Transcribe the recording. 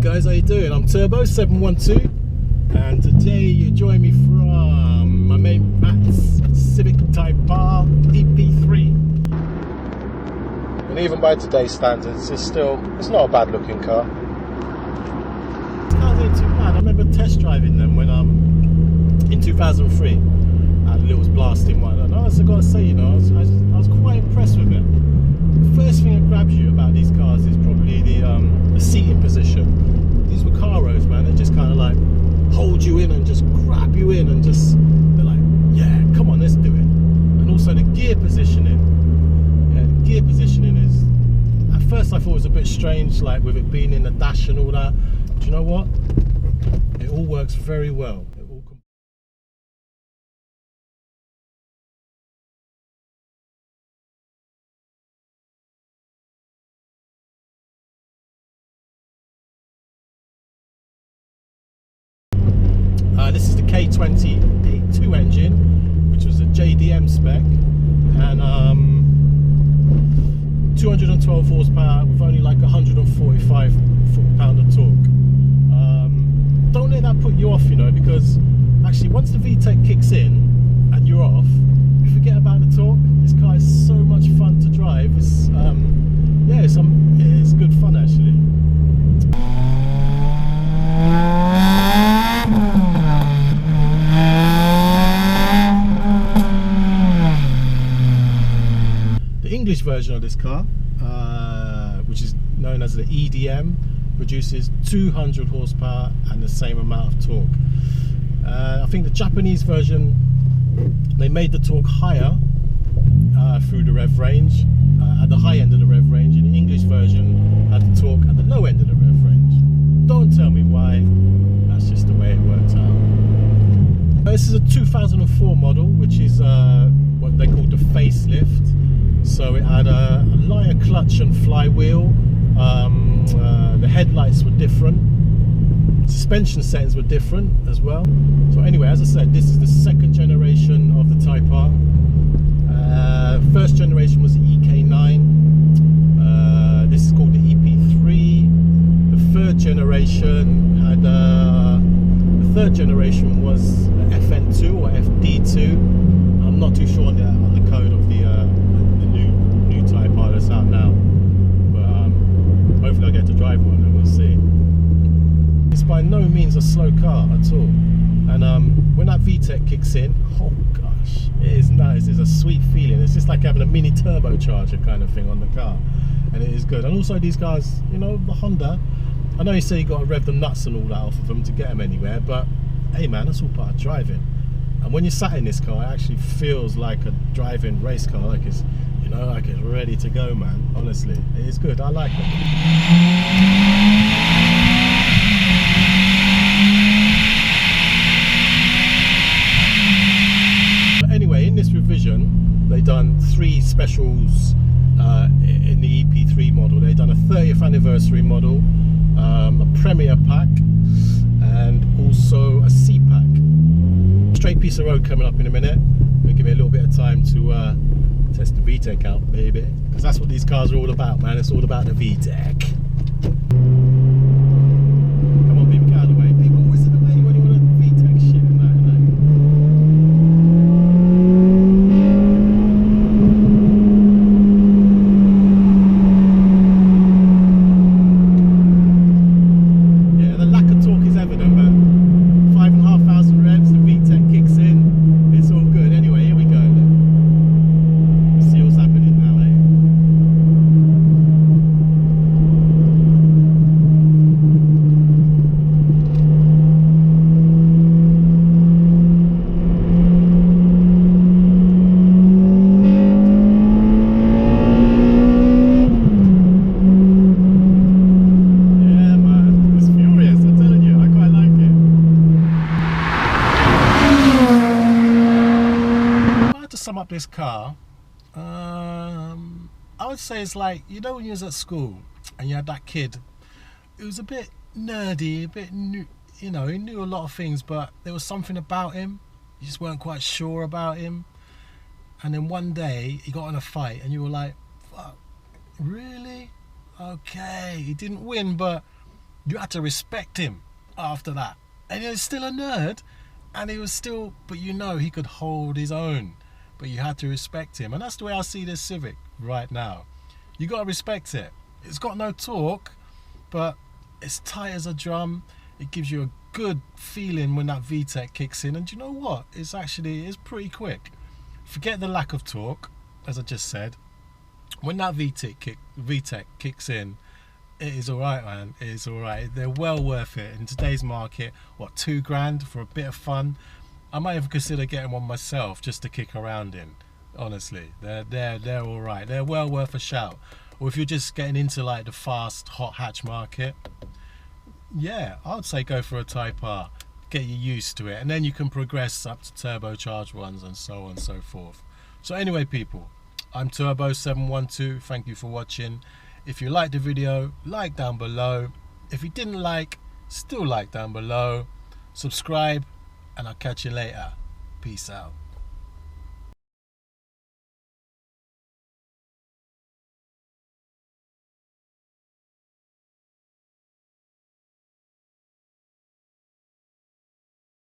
guys, how you doing? I'm Turbo 712, and today you join me from my mate Matt's Civic Type R EP3. And even by today's standards, it's not a bad looking car. This car's ain't too bad. I remember test driving them when in 2003 at Little's blasting one, and I gotta say, you know, I was quite impressed with it. The first thing that grabs you about these cars is probably the seating position. These were Caros, man. They just kind of like hold you in and just grab you in, and just they're like, yeah, come on, let's do it. And also the gear positioning. Yeah, the gear positioning is, at first I thought it was a bit strange, like with it being in the dash and all that. But you know what? It all works very well. This is the K20A2 engine, which was a JDM spec, and 212 horsepower with only like 145 foot-pound of torque. Don't let that put you off, you know, because actually once the VTEC kicks in and you're off, you forget about the torque. This car is so much fun to drive. It's yeah, it's good fun actually. English version of this car, which is known as the EDM, produces 200 horsepower and the same amount of torque. I think the Japanese version, they made the torque higher through the rev range, at the high end of the rev range, and the English version had the torque at the low end of the rev range. Don't tell me why, that's just the way it worked out. This is a 2004 model, which is what they call the Facelift. So it had a lighter clutch and flywheel. The headlights were different. Suspension settings were different as well. So anyway, as I said, this is the second generation of the Type R. First generation was the EK9. This is called the EP3. The third generation had was FN2 or FD2. I'm not too sure on the code of the new Type R that's out now, but hopefully I get to drive one and we'll see. It's by no means a slow car at all, and when that VTEC kicks in, oh gosh, it is nice. It's a sweet feeling. It's just like having a mini turbocharger kind of thing on the car, and it is good. And also these guys, you know, the Honda, I know you say you got to rev the nuts and all that off of them to get them anywhere, but hey man, that's all part of driving. And when you're sat in this car, it actually feels like a driving race car, like it's, you know, like it's ready to go, man. Honestly, it is good. I like it. But anyway, in this revision, they done 3 specials in the EP3 model. They done a 30th anniversary model, a Premier Pack, and also a C Pack. Straight piece of road coming up in a minute. Gonna give me a little bit of time to test the VTEC out, baby, because that's what these cars are all about, man. It's all about the VTEC. Come on, people, get out of the way. People always in the way when you want to VTEC shit and that, yeah, the lack of torque is evident, but 5,500 revs, the VTEC kicks in, it's all good. Anyway, here we go. Let's see what's happening now, eh? Yeah, man, it's furious, I'm telling you, I quite like it. If I had to sum up this car, I would say it's like, you know, when you was at school and you had that kid who was a bit nerdy, a bit new, you know, he knew a lot of things, but there was something about him, you just weren't quite sure about him. And then one day he got in a fight and you were like, fuck, really? Okay, he didn't win, but You had to respect him after that. And he was still a nerd, and he was still, but you know, he could hold his own. But you had to respect him, and that's the way I see this Civic right now. You got to respect it. It's got no torque, but it's tight as a drum. It gives you a good feeling when that VTEC kicks in, and you know what? It's pretty quick. Forget the lack of torque, as I just said. When that VTEC kicks in, it is alright, man. It is alright. They're well worth it in today's market. What, $2,000 for a bit of fun? I might even consider getting one myself just to kick around in. Honestly, they're alright. They're well worth a shout. Or if you're just getting into like the fast hot hatch market, yeah, I'd say go for a Type R. Get you used to it, and then you can progress up to turbocharged ones and so on and so forth. So anyway, people, I'm Turbo712. Thank you for watching. If you liked the video, like down below. If you didn't like, still like down below. Subscribe, and I'll catch you later. Peace out.